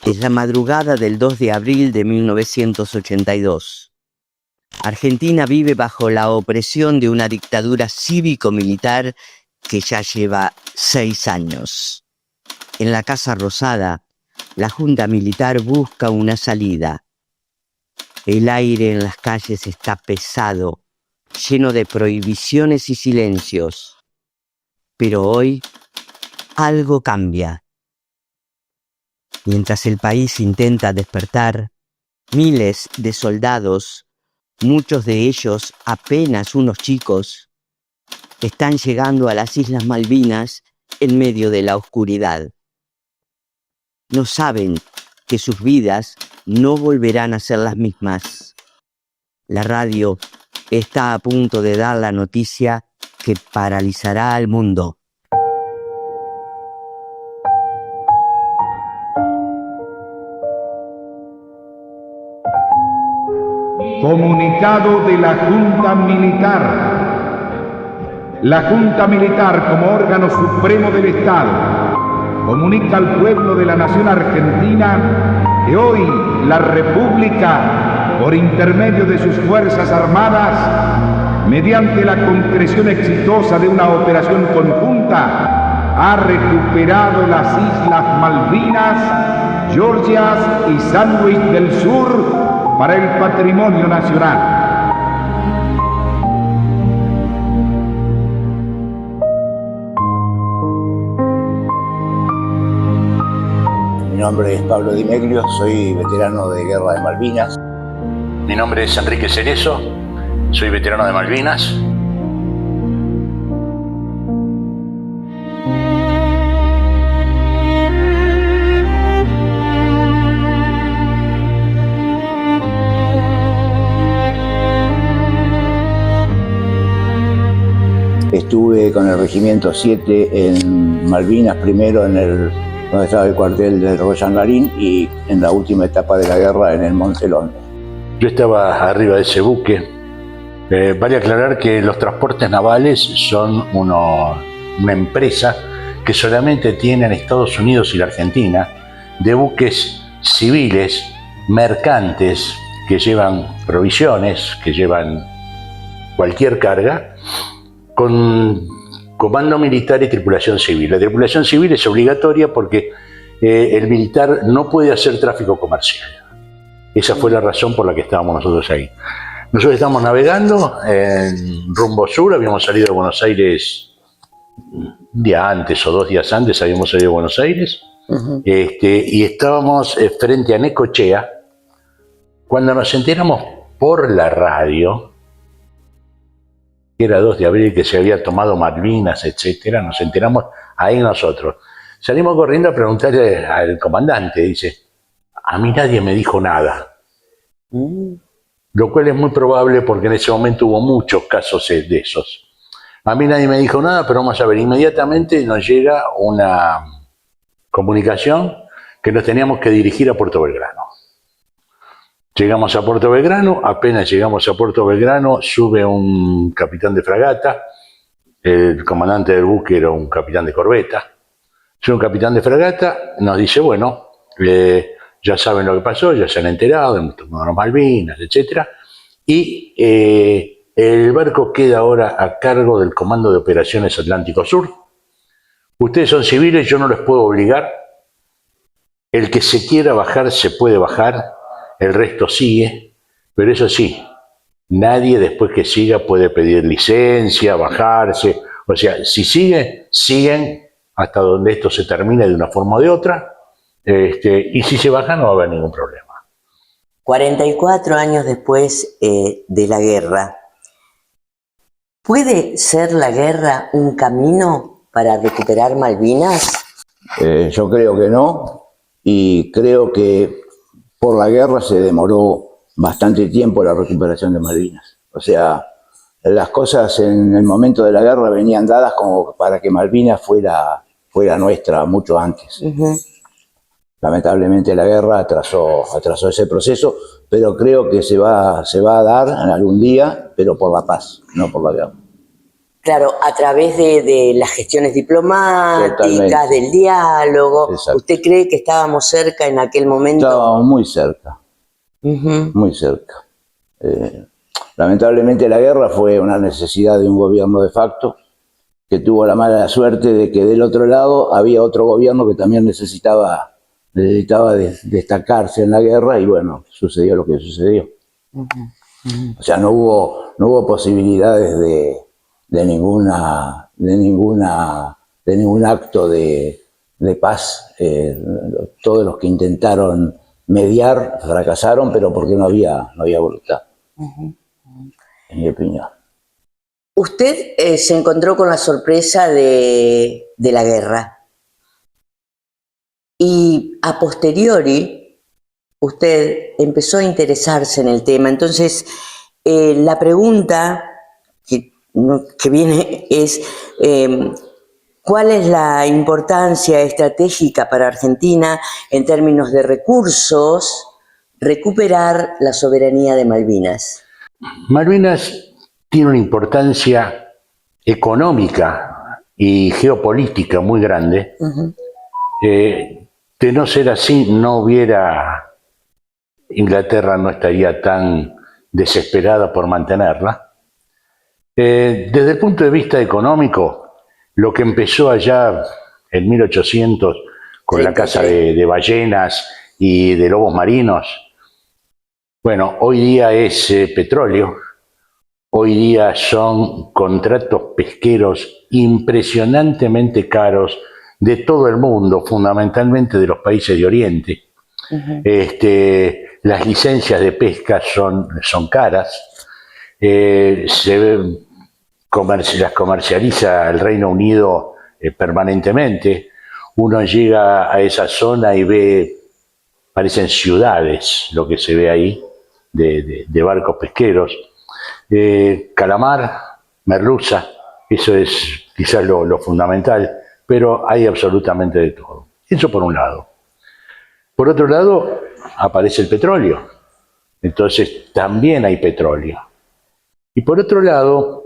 Es la madrugada del 2 de abril de 1982. Argentina vive bajo la opresión de una dictadura cívico-militar que ya lleva 6 años. En la Casa Rosada, la Junta Militar busca una salida. El aire en las calles está pesado, lleno de prohibiciones y silencios. Pero hoy, algo cambia. Mientras el país intenta despertar, miles de soldados, muchos de ellos apenas unos chicos, están llegando a las Islas Malvinas en medio de la oscuridad. No saben que sus vidas no volverán a ser las mismas. La radio está a punto de dar la noticia que paralizará al mundo. Comunicado de la Junta Militar. La Junta Militar, como órgano supremo del Estado, comunica al pueblo de la nación argentina que hoy la República, por intermedio de sus Fuerzas Armadas, mediante la concreción exitosa de una operación conjunta, ha recuperado las Islas Malvinas, Georgias y Sandwich del Sur para el patrimonio nacional. Mi nombre es Pablo Di Meglio, soy veterano de Guerra de Malvinas. Mi nombre es Enrique Cerezo, soy veterano de Malvinas. Estuve con el Regimiento 7 en Malvinas, primero donde estaba el cuartel del Royal Marine, y en la última etapa de la guerra en el Monte Londres. Yo estaba arriba de ese buque. Vale aclarar que los transportes navales son una empresa que solamente tiene en Estados Unidos y la Argentina de buques civiles, mercantes, que llevan provisiones, que llevan cualquier carga, con comando militar y tripulación civil. La tripulación civil es obligatoria porque el militar no puede hacer tráfico comercial. Esa fue la razón por la que estábamos nosotros ahí. Nosotros estábamos navegando en rumbo sur, habíamos salido de Buenos Aires un día antes o 2 días antes, habíamos salido de Buenos Aires, y estábamos frente a Necochea, cuando nos enteramos por la radio que era 2 de abril, que se había tomado Malvinas, etcétera. Nos enteramos ahí nosotros. Salimos corriendo a preguntarle al comandante, dice, a mí nadie me dijo nada. Lo cual es muy probable porque en ese momento hubo muchos casos de esos. A mí nadie me dijo nada, pero vamos a ver, inmediatamente nos llega una comunicación que nos teníamos que dirigir a Puerto Belgrano. Llegamos a Puerto Belgrano, apenas llegamos a Puerto Belgrano, sube un capitán de fragata, el comandante del buque era un capitán de corbeta, sube un capitán de fragata, nos dice, bueno, ya saben lo que pasó, ya se han enterado, hemos tomado Malvinas, etc. Y el barco queda ahora a cargo del Comando de Operaciones Atlántico Sur. Ustedes son civiles, yo no les puedo obligar. El que se quiera bajar se puede bajar. El resto sigue, pero eso sí, nadie después que siga puede pedir licencia, bajarse. O sea, si siguen hasta donde esto se termine de una forma o de otra, y si se bajan no va a haber ningún problema. 44 años después de la guerra, ¿puede ser la guerra un camino para recuperar Malvinas? Yo creo que no, y creo que por la guerra se demoró bastante tiempo la recuperación de Malvinas. O sea, las cosas en el momento de la guerra venían dadas como para que Malvinas fuera nuestra mucho antes. Lamentablemente la guerra atrasó ese proceso, pero creo que se va a dar en algún día, pero por la paz, no por la guerra. Claro, a través de las gestiones diplomáticas, Totalmente. del diálogo. Exacto. ¿Usted cree que estábamos cerca en aquel momento? Estábamos muy cerca, Ujú. muy cerca. Lamentablemente la guerra fue una necesidad de un gobierno de facto que tuvo la mala suerte de que del otro lado había otro gobierno que también necesitaba destacarse en la guerra y bueno, sucedió lo que sucedió. O sea, no hubo posibilidades de ningún acto de paz. Todos los que intentaron mediar fracasaron, pero porque no había voluntad, en mi opinión. Usted se encontró con la sorpresa de la guerra y a posteriori usted empezó a interesarse en el tema. Entonces, la pregunta que viene es, ¿cuál es la importancia estratégica para Argentina en términos de recursos recuperar la soberanía de Malvinas? Malvinas tiene una importancia económica y geopolítica muy grande. De no ser así, Inglaterra no estaría tan desesperada por mantenerla. Desde el punto de vista económico, lo que empezó allá en 1800 con la caza de ballenas y de lobos marinos, bueno, hoy día es petróleo. Hoy día son contratos pesqueros impresionantemente caros de todo el mundo, fundamentalmente de los países de Oriente. Las licencias de pesca son caras. Las comercializa el Reino Unido permanentemente. Uno llega a esa zona y parecen ciudades lo que se ve ahí de barcos pesqueros. Calamar, merluza, eso es quizás lo fundamental, pero hay absolutamente de todo. Eso por un lado. Por otro lado, aparece el petróleo. Entonces, también hay petróleo. Y por otro lado,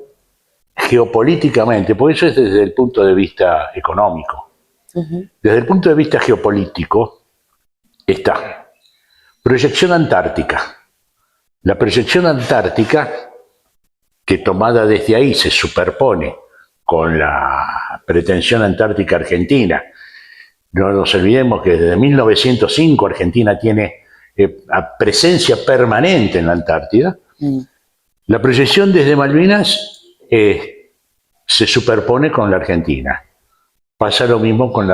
geopolíticamente, porque eso es desde el punto de vista económico. Desde el punto de vista geopolítico, está proyección antártica. La proyección antártica, que tomada desde ahí se superpone con la pretensión antártica argentina. No nos olvidemos que desde 1905 Argentina tiene presencia permanente en la Antártida. La proyección desde Malvinas se superpone con la Argentina. Pasa lo mismo con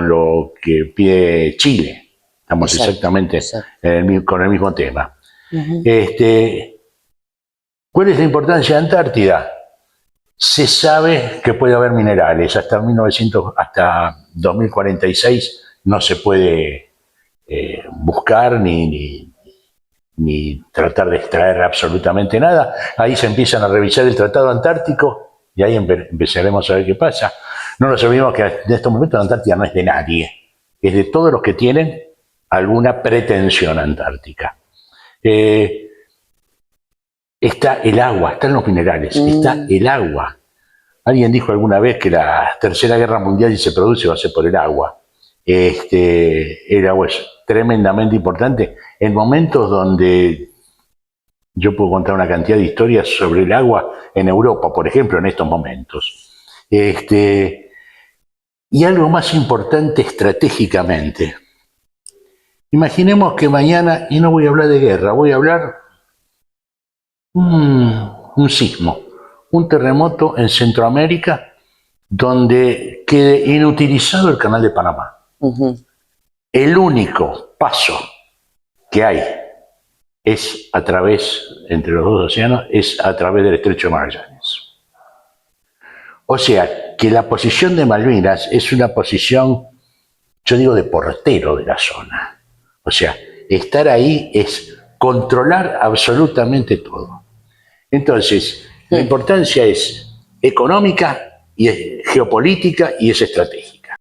lo que pide Chile. Estamos exactamente con el mismo tema. ¿Cuál es la importancia de Antártida? Se sabe que puede haber minerales. Hasta 2046 no se puede buscar ni tratar de extraer absolutamente nada. Ahí se empiezan a revisar el Tratado Antártico y ahí empezaremos a ver qué pasa. No nos olvidemos que en estos momentos la Antártida no es de nadie, es de todos los que tienen alguna pretensión antártica. Está el agua, están los minerales, está el agua. Alguien dijo alguna vez que la Tercera Guerra Mundial, si se produce, va a ser por el agua. El agua es tremendamente importante. En momentos donde yo puedo contar una cantidad de historias sobre el agua en Europa, por ejemplo, en estos momentos. Y algo más importante estratégicamente. Imaginemos que mañana, y no voy a hablar de guerra, voy a hablar un sismo, un terremoto en Centroamérica donde quede inutilizado el Canal de Panamá. El único paso que hay es a través, entre los dos océanos, es a través del Estrecho de Magallanes. O sea, que la posición de Malvinas es una posición, yo digo, de portero de la zona. O sea, estar ahí es controlar absolutamente todo. Entonces, la importancia es económica, y es geopolítica y es estratégica.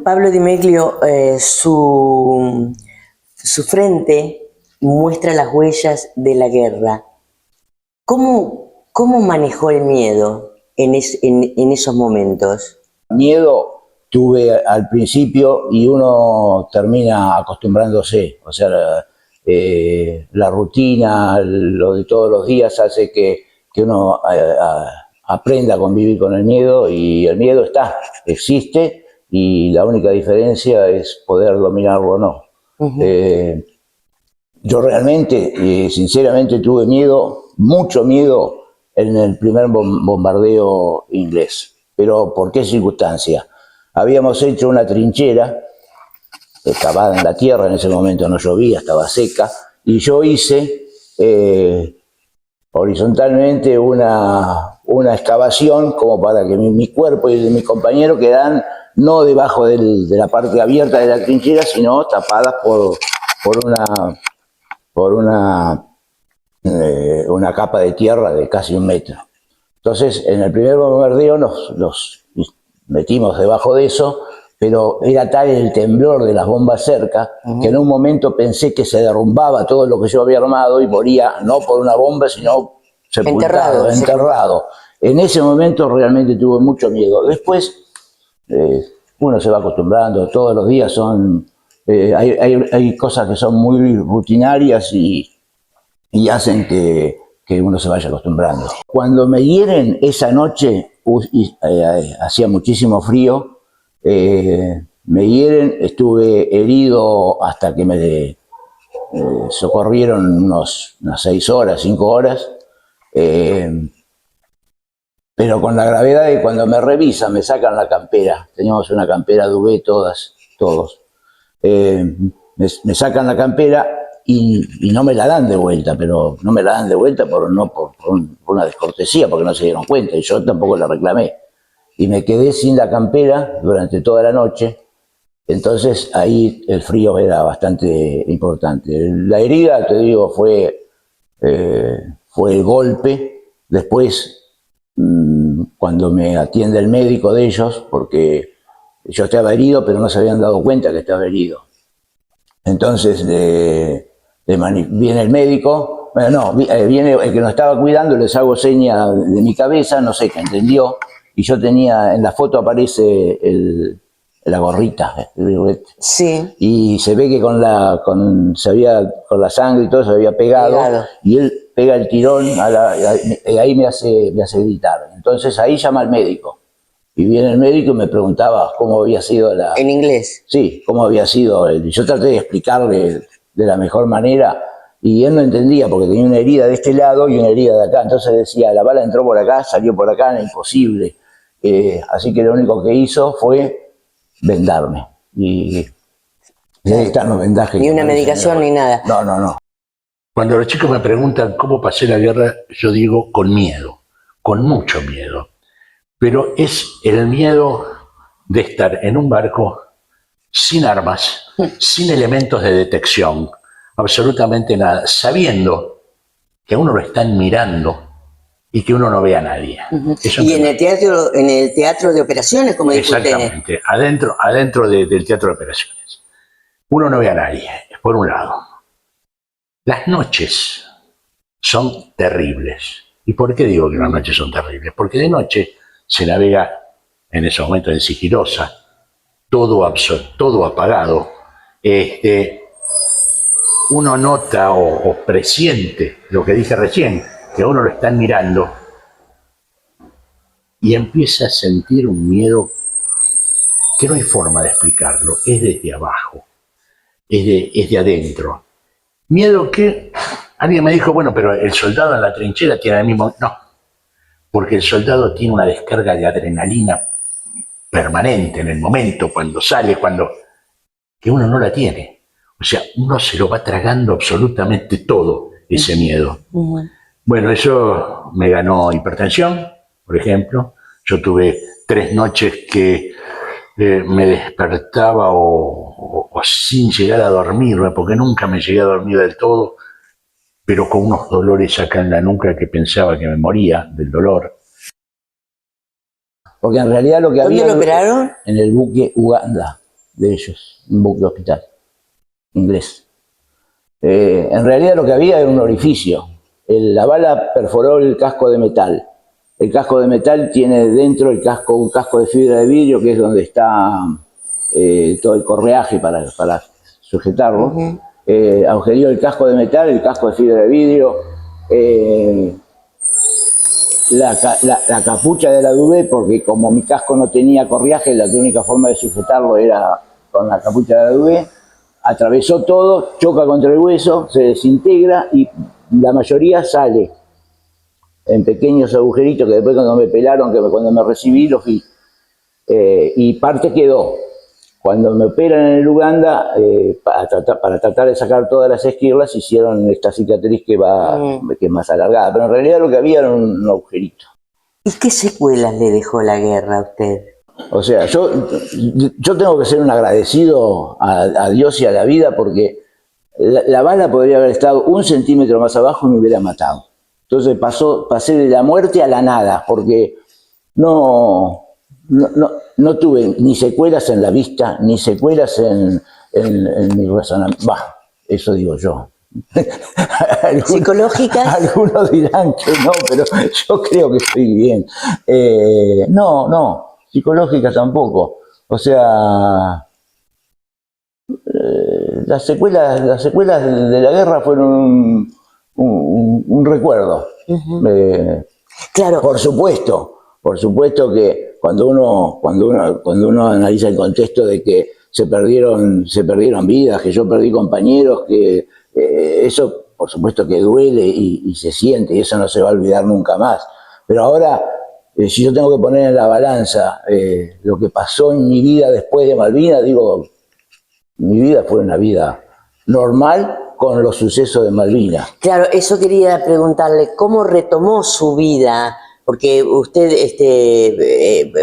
Pablo Di Meglio, su frente muestra las huellas de la guerra. ¿Cómo ¿Cómo manejó el miedo en esos momentos? Miedo tuve al principio y uno termina acostumbrándose, o sea, la rutina, lo de todos los días hace que uno aprenda a convivir con el miedo, y el miedo existe, y la única diferencia es poder dominarlo o no. Yo realmente, sinceramente, tuve miedo, mucho miedo, en el primer bombardeo inglés. ¿Pero por qué circunstancia? Habíamos hecho una trinchera excavada en la tierra, en ese momento no llovía, estaba seca, y yo hice horizontalmente una excavación como para que mi cuerpo y el de mi compañero quedan no debajo de la parte abierta de la trinchera, sino tapadas por una capa de tierra de casi 1 metro. Entonces, en el primer bombardeo nos metimos debajo de eso, pero era tal el temblor de las bombas cerca que en un momento pensé que se derrumbaba todo lo que yo había armado y moría no por una bomba, sino sepultado, enterrado. En ese momento realmente tuve mucho miedo. Después, uno se va acostumbrando, todos los días hay cosas que son muy rutinarias y hacen que uno se vaya acostumbrando. Cuando me hieren esa noche, hacía muchísimo frío, me hieren, estuve herido hasta que me socorrieron unas 6 horas, 5 horas, pero con la gravedad de cuando me revisan, me sacan la campera. Teníamos una campera Duvet todos. Me sacan la campera y no me la dan de vuelta, pero no me la dan de vuelta por una descortesía, porque no se dieron cuenta, y yo tampoco la reclamé. Y me quedé sin la campera durante toda la noche. Entonces ahí el frío era bastante importante. La herida, te digo, fue el golpe. Después, cuando me atiende el médico de ellos, porque yo estaba herido, pero no se habían dado cuenta que estaba herido. Entonces viene el médico, viene el que nos estaba cuidando, les hago seña de mi cabeza, no sé qué entendió, y yo tenía, en la foto aparece la gorrita, sí, y se ve que con la sangre y todo se había pegado. Y él pega el tirón, y ahí me hace gritar. Entonces ahí llama al médico, y viene el médico y me preguntaba cómo había sido ¿En inglés? Sí, cómo había sido. Yo traté de explicarle de la mejor manera, y él no entendía, porque tenía una herida de este lado y una herida de acá. Entonces decía, la bala entró por acá, salió por acá, era imposible. Así que lo único que hizo fue vendarme. Y están los vendajes. Ni una medicación ni nada. No. Cuando los chicos me preguntan cómo pasé la guerra, yo digo con miedo, con mucho miedo. Pero es el miedo de estar en un barco sin armas, sin elementos de detección, absolutamente nada, sabiendo que a uno lo están mirando y que uno no ve a nadie. Y en el teatro de operaciones, como dijo usted. Exactamente, adentro del teatro de operaciones. Uno no ve a nadie, por un lado. Las noches son terribles. ¿Y por qué digo que las noches son terribles? Porque de noche se navega en ese momento en sigilosa, todo apagado. Uno nota o presiente lo que dije recién, que a uno lo están mirando y empieza a sentir un miedo que no hay forma de explicarlo, es desde abajo, es de adentro. Miedo que alguien me dijo, bueno, pero el soldado en la trinchera tiene el mismo... No, porque el soldado tiene una descarga de adrenalina permanente en el momento, cuando sale, que uno no la tiene. O sea, uno se lo va tragando absolutamente todo, ese miedo. Bueno, eso me ganó hipertensión, por ejemplo. Yo tuve 3 noches que me despertaba o sin llegar a dormirme, porque nunca me llegué a dormir del todo, pero con unos dolores acá en la nuca que pensaba que me moría del dolor. Porque en realidad lo que había... ¿Dónde lo operaron? En el buque Uganda de ellos, un buque hospital inglés. En realidad lo que había era un orificio. La bala perforó el casco de metal. El casco de metal tiene dentro un casco de fibra de vidrio, que es donde está todo el correaje para sujetarlo. Agujereó el casco de metal, el casco de fibra de vidrio, la capucha de la Duvet, porque como mi casco no tenía correaje, la única forma de sujetarlo era con la capucha de la Duvet. Atravesó todo, choca contra el hueso, se desintegra y la mayoría sale en pequeños agujeritos que después cuando me pelaron, cuando me recibí, los vi. Y parte quedó. Cuando me operan en el Uganda, para tratar de sacar todas las esquirlas, hicieron esta cicatriz que es más alargada. Pero en realidad lo que había era un agujerito. ¿Y qué secuelas le dejó la guerra a usted? O sea, yo tengo que ser un agradecido a Dios y a la vida, porque la bala podría haber estado 1 centímetro más abajo y me hubiera matado. Entonces pasé de la muerte a la nada, porque no tuve ni secuelas en la vista, ni secuelas en mi razonamiento. Bah, eso digo yo. ¿Psicológicas? Algunos dirán que no, pero yo creo que estoy bien. No, psicológicas tampoco. O sea, las secuelas de la guerra fueron un recuerdo. Claro. Por supuesto que cuando uno analiza el contexto de que se perdieron vidas, que yo perdí compañeros, que eso por supuesto que duele y se siente, y eso no se va a olvidar nunca más. Pero ahora, si yo tengo que poner en la balanza lo que pasó en mi vida después de Malvinas, digo, mi vida fue una vida normal con los sucesos de Malvinas. Claro, eso quería preguntarle, ¿cómo retomó su vida? Porque usted,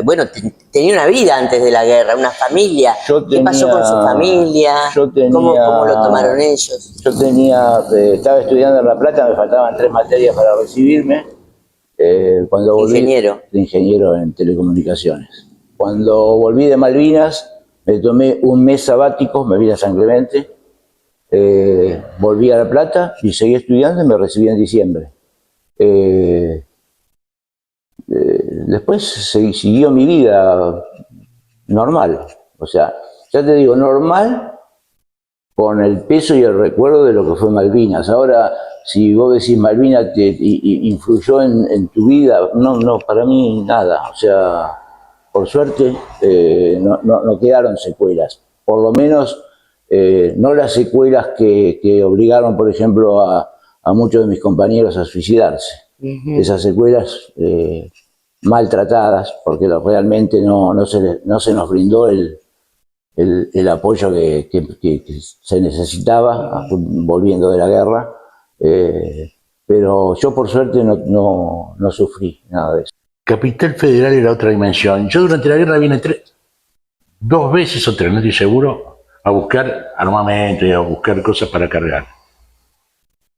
bueno, tenía una vida antes de la guerra, una familia. ¿Qué pasó con su familia? ¿Cómo lo tomaron ellos? Yo estaba estudiando en La Plata, me faltaban 3 materias para recibirme. Cuando volví, ingeniero. De ingeniero en telecomunicaciones. Cuando volví de Malvinas, me tomé un mes sabático, me vine a San Clemente, volví a La Plata y seguí estudiando y me recibí en diciembre. Después siguió mi vida normal, o sea, ya te digo, normal con el peso y el recuerdo de lo que fue Malvinas. Ahora, si vos decís Malvinas influyó en tu vida, no, para mí nada, o sea, por suerte no quedaron secuelas, por lo menos no las secuelas que obligaron, por ejemplo, a muchos de mis compañeros a suicidarse. Esas secuelas maltratadas, porque realmente no se nos brindó el apoyo que se necesitaba volviendo de la guerra, pero yo por suerte no sufrí nada de eso. Capital Federal era otra dimensión. Yo durante la guerra vine 2 veces o 3, no estoy seguro, a buscar armamento y a buscar cosas para cargar.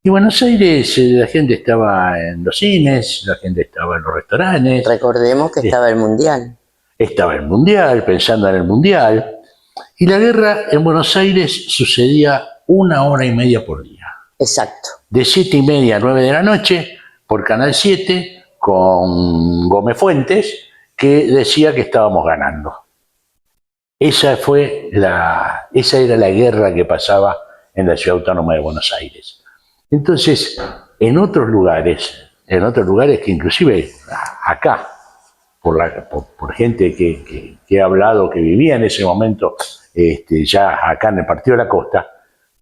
Y Buenos Aires, la gente estaba en los cines, la gente estaba en los restaurantes. Recordemos que estaba el Mundial. Estaba el Mundial, pensando en el Mundial. Y la guerra en Buenos Aires sucedía 1 hora y media por día. Exacto. De 7:30 a 9 de la noche, por Canal 7, con Gómez Fuentes, que decía que estábamos ganando. Esa era la guerra que pasaba en la Ciudad Autónoma de Buenos Aires. Entonces, en otros lugares que inclusive acá, por gente que he hablado, que vivía en ese momento ya acá en el Partido de la Costa,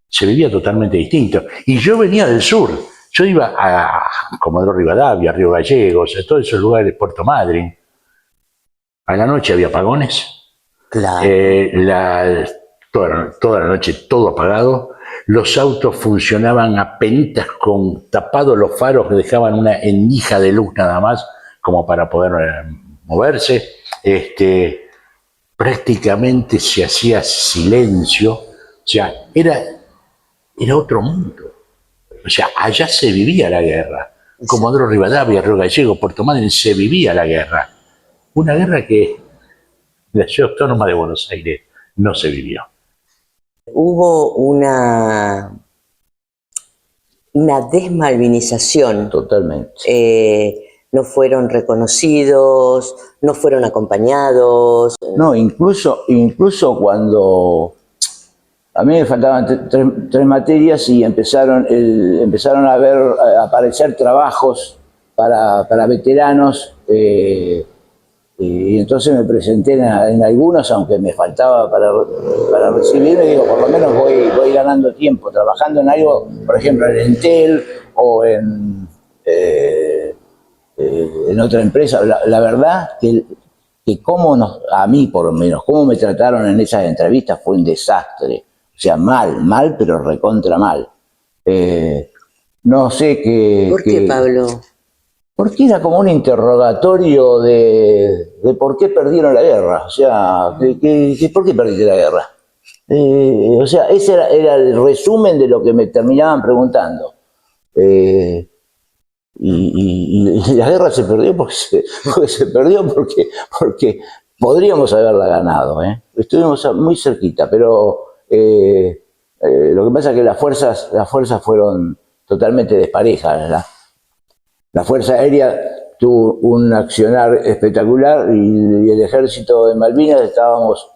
se vivía totalmente distinto. Y yo venía del sur, yo iba a Comodoro Rivadavia, Río Gallegos, a todos esos lugares, Puerto Madryn. A la noche había apagones. Claro. Toda la noche todo apagado. Los autos funcionaban a penitas con tapados los faros que dejaban una endija de luz nada más como para poder moverse. Prácticamente se hacía silencio. O sea, era otro mundo. O sea, allá se vivía la guerra. Comodoro Rivadavia, Río Gallegos, Puerto Madryn, se vivía la guerra. Una guerra que en la Ciudad Autónoma de Buenos Aires no se vivió. Hubo una una desmalvinización. Totalmente. No fueron reconocidos, no fueron acompañados. No, incluso cuando a mí me faltaban tres materias y empezaron a aparecer trabajos para veteranos, y entonces me presenté en algunos, aunque me faltaba para recibirme. Digo, por lo menos voy ganando tiempo trabajando en algo, por ejemplo en Entel o en otra empresa. La verdad que a mí por lo menos, cómo me trataron en esas entrevistas fue un desastre. O sea, mal, pero recontra mal. No sé qué... ¿Por qué, Pablo? Porque era como un interrogatorio de por qué perdieron la guerra. O sea, ¿por qué perdiste la guerra? O sea, ese era el resumen de lo que me terminaban preguntando. Y la guerra se perdió porque podríamos haberla ganado, ¿eh? Estuvimos muy cerquita, pero lo que pasa es que las fuerzas fueron totalmente desparejas. La Fuerza Aérea tuvo un accionar espectacular y el ejército de Malvinas estábamos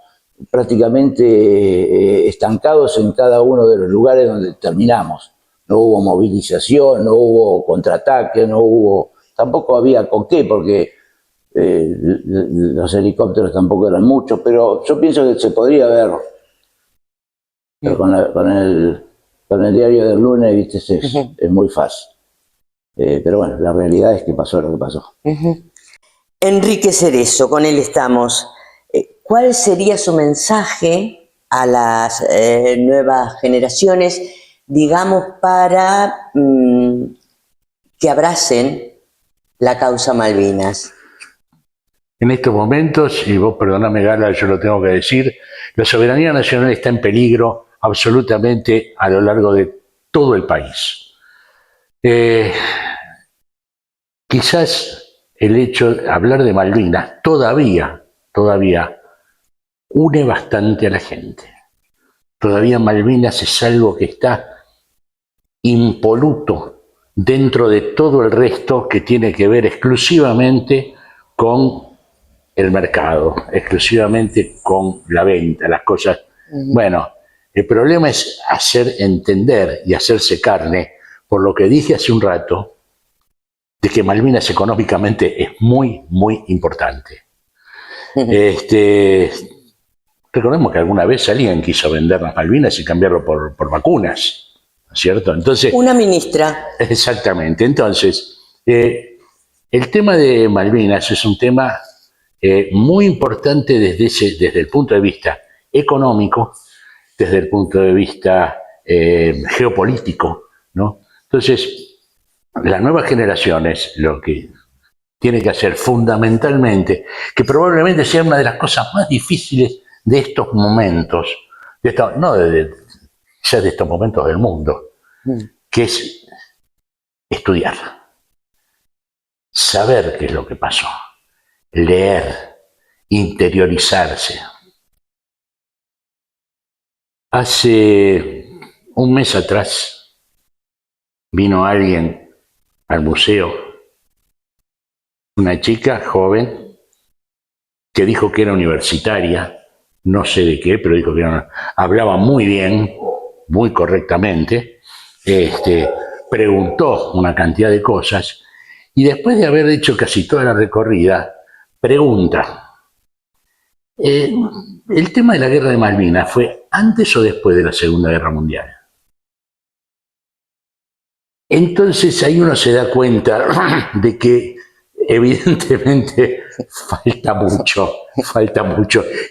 prácticamente estancados en cada uno de los lugares donde terminamos. No hubo movilización, no hubo contraataque, tampoco había con qué, porque los helicópteros tampoco eran muchos, pero yo pienso que se podría ver. Pero con el diario del lunes, ¿viste? Es muy fácil. Pero bueno, la realidad es que pasó lo que pasó. Enrique Cerezo, con él estamos. ¿Cuál sería su mensaje a las nuevas generaciones, digamos, para que abracen la causa Malvinas? En estos momentos, y vos perdóname Gala, yo lo tengo que decir, la soberanía nacional está en peligro absolutamente a lo largo de todo el país. Quizás el hecho de hablar de Malvinas todavía une bastante a la gente. Todavía Malvinas es algo que está impoluto dentro de todo el resto que tiene que ver exclusivamente con el mercado, exclusivamente con la venta, las cosas. Bueno, el problema es hacer entender y hacerse carne, por lo que dije hace un rato, de que Malvinas económicamente es muy, muy importante. Recordemos que alguna vez alguien quiso vender las Malvinas y cambiarlo por vacunas, ¿no es cierto? Entonces, una ministra. Exactamente. Entonces, el tema de Malvinas es un tema muy importante desde el punto de vista económico, desde el punto de vista geopolítico, ¿no? Entonces, las nuevas generaciones lo que tienen que hacer fundamentalmente, que probablemente sea una de las cosas más difíciles de estos momentos, ya de estos momentos del mundo, que es estudiar, saber qué es lo que pasó, leer, interiorizarse. Hace un mes atrás vino alguien al museo, una chica joven que dijo que era universitaria, no sé de qué, pero dijo que hablaba muy bien, muy correctamente, preguntó una cantidad de cosas y después de haber hecho casi toda la recorrida, pregunta, ¿el tema de la guerra de Malvinas fue antes o después de la Segunda Guerra Mundial? Entonces ahí uno se da cuenta de que evidentemente falta mucho,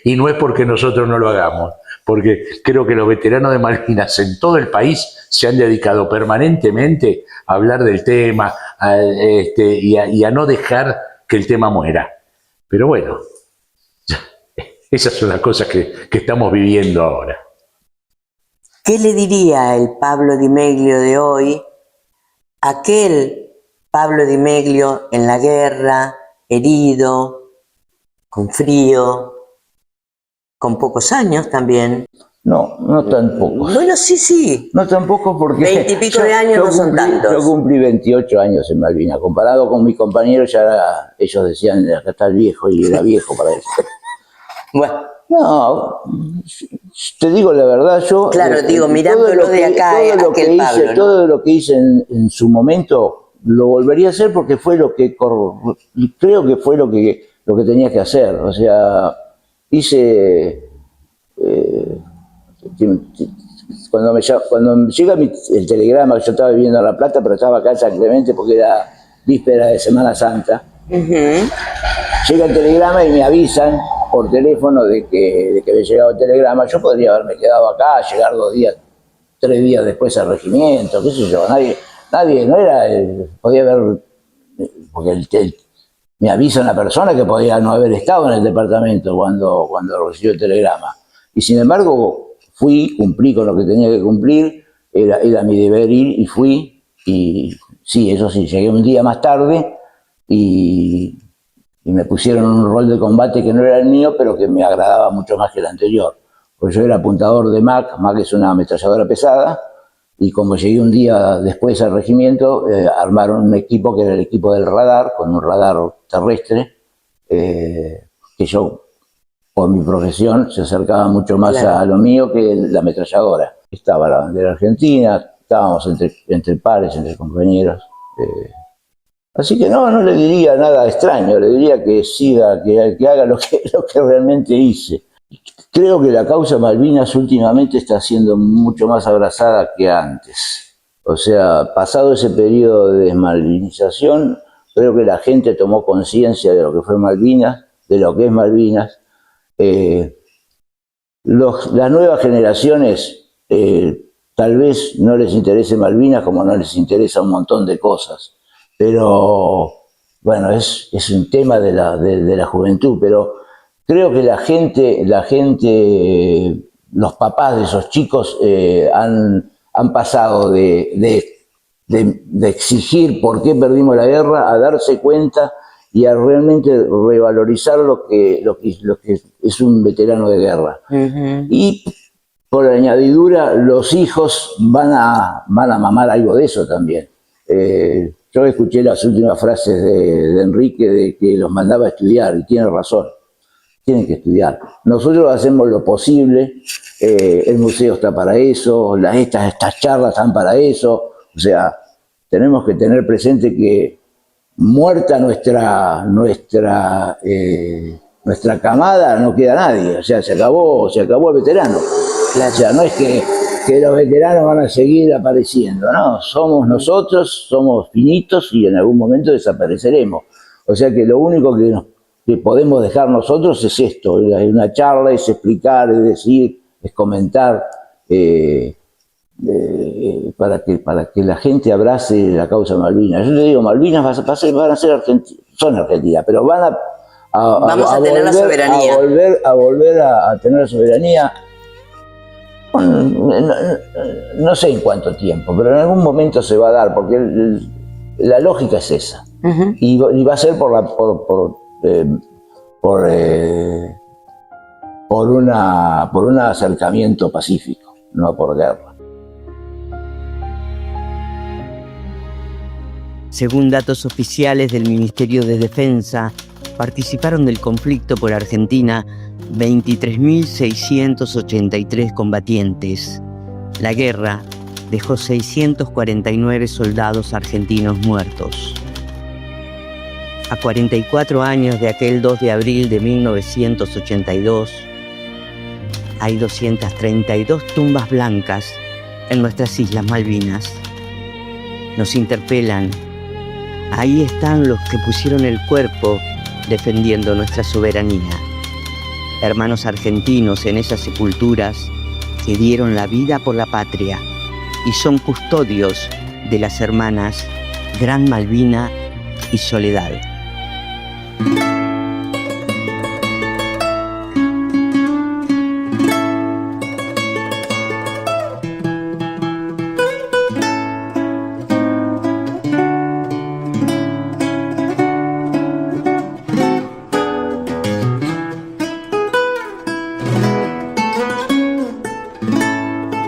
y no es porque nosotros no lo hagamos, porque creo que los veteranos de Malvinas en todo el país se han dedicado permanentemente a hablar del tema y a no dejar que el tema muera. Pero bueno, esas son las cosas que estamos viviendo ahora. ¿Qué le diría el Pablo Di Meglio de hoy a aquel Pablo Di Meglio en la guerra, herido, con frío, con pocos años también? No, no tan pocos. Bueno, sí. No tan pocos porque... 20 y pico de años no son tantos. Yo cumplí 28 años en Malvinas. Comparado con mis compañeros, ellos decían, acá está el viejo, y era viejo para eso. Bueno. No, te digo la verdad, yo... Claro, mirándolo de acá, todo lo que hice en su momento, lo volvería a hacer porque fue creo que fue lo que tenía que hacer. O sea, hice... cuando llega el telegrama, yo estaba viviendo en La Plata, pero estaba acá en San Clemente porque era víspera de Semana Santa. Llega el telegrama y me avisan por teléfono de que había llegado el telegrama. Yo podría haberme quedado acá, llegar 3 días después al regimiento, qué sé yo. Nadie, no era, podía haber, porque me avisa una persona que podía no haber estado en el departamento cuando recibió el telegrama. Y sin embargo, cumplí con lo que tenía que cumplir, era mi deber ir y fui. Y sí, eso sí, llegué un día más tarde y me pusieron un rol de combate que no era el mío, pero que me agradaba mucho más que el anterior. Pues yo era apuntador de MAC es una ametralladora pesada, y como llegué un día después al regimiento, armaron un equipo que era el equipo del radar, con un radar terrestre, que yo, por mi profesión, se acercaba mucho más a lo mío que la ametralladora. Estaba la bandera argentina, estábamos entre pares, entre compañeros. Así que no le diría nada extraño, le diría que siga, que haga lo que realmente hice. Creo que la causa Malvinas últimamente está siendo mucho más abrazada que antes. O sea, pasado ese periodo de desmalvinización, creo que la gente tomó conciencia de lo que fue Malvinas, de lo que es Malvinas. Las nuevas generaciones tal vez no les interese Malvinas como no les interesa un montón de cosas. Pero, bueno, es un tema de la juventud, pero creo que la gente, los papás de esos chicos han pasado de exigir por qué perdimos la guerra a darse cuenta y a realmente revalorizar lo que es un veterano de guerra. Y por añadidura, los hijos van a mamar algo de eso también. Yo escuché las últimas frases de Enrique de que los mandaba a estudiar, y tiene razón, tienen que estudiar. Nosotros hacemos lo posible, el museo está para eso, estas charlas están para eso. O sea, tenemos que tener presente que muerta nuestra camada no queda nadie. O sea, se acabó el veterano. O sea, no es que los veteranos van a seguir apareciendo, no, somos nosotros, somos finitos y en algún momento desapareceremos. O sea que lo único que podemos dejar nosotros es esto, una charla, es explicar, es decir, es comentar, para que la gente abrace la causa Malvinas. Yo te digo, Malvinas van a ser argentinas, son argentinas, pero vamos a tener la soberanía. A volver a tener la soberanía. No sé en cuánto tiempo, pero en algún momento se va a dar, porque la lógica es esa. Y va a ser por un acercamiento pacífico, no por guerra. Según datos oficiales del Ministerio de Defensa, participaron del conflicto por Argentina 23.683 combatientes. La guerra dejó 649 soldados argentinos muertos. A 44 años de aquel 2 de abril de 1982, hay 232 tumbas blancas en nuestras Islas Malvinas. Nos interpelan. Ahí están los que pusieron el cuerpo defendiendo nuestra soberanía. Hermanos argentinos en esas sepulturas que dieron la vida por la patria y son custodios de las hermanas Gran Malvina y Soledad.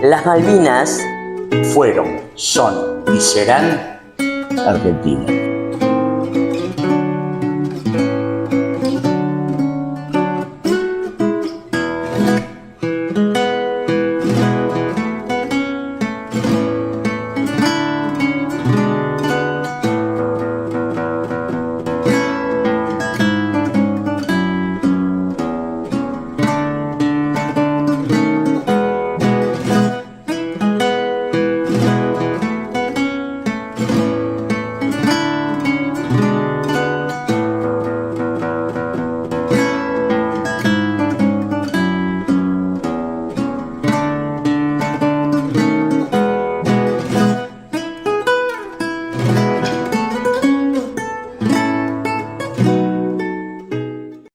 Las Malvinas fueron, son y serán Argentina.